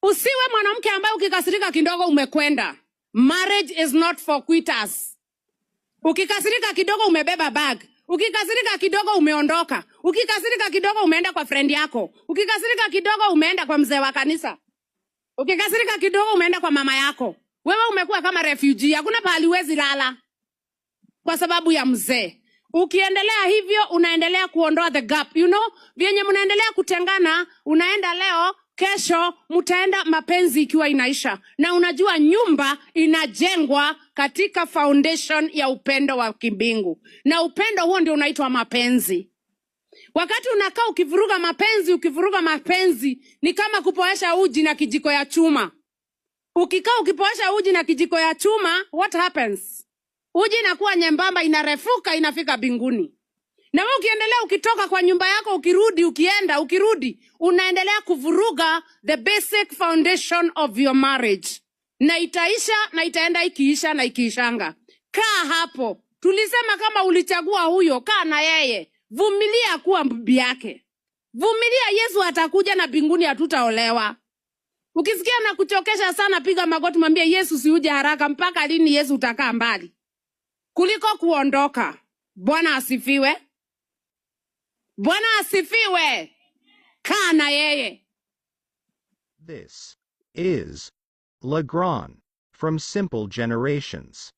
Usiwe mwanamke ambaye ukikasirika kidogo umekwenda. Marriage is not for quitters. Ukikasirika kidogo umebeba bag. Ukikasirika kidogo umeondoka. Ukikasirika kidogo umeenda kwa friend yako. Ukikasirika kidogo umeenda kwa mzee wa kanisa. Ukikasirika kidogo umeenda kwa mama yako. Wewe umekuwa kama refugee, hakuna pahali huwezi lala kwa sababu ya mzee. Ukiendelea hivyo unaendelea kuondoa the gap, you know? Vyenye mnaendelea kutengana, unaenda leo, kesho mtaenda mapenzi ikiwa inaisha. Na unajua nyumba inajengwa katika foundation ya upendo wa kimbingu. Na upendo huo ndio unaitwa mapenzi. Wakati unakaa ukivuruga mapenzi ni kama kupoesha uji na kijiko ya chuma. Ukikaa ukipoesha uji na kijiko ya chuma, what happens? Uji inakuwa nyembamba, inarefuka, inafika binguni. Na wewe ukiendelea ukitoka kwa nyumba yako, ukirudi, unaendelea kuvuruga the basic foundation of your marriage. Na itaisha, na itaenda ikiisha na ikiishanga. Kaa hapo. Tulisema kama ulichagua huyo, kaa na yeye. Vumilia kuwa bibi yake. Vumilia, Yesu atakuja na binguni hatutaolewa. Ukisikia na kuchokesha sana, piga magoti mwambie Yesu siuje haraka. Mpaka lini Yesu utakaa mbali? Kuliko kuondoka. Bwana asifiwe. Bwana asifiwe. Kaa na yeye. This is Legrand from Simple Generations.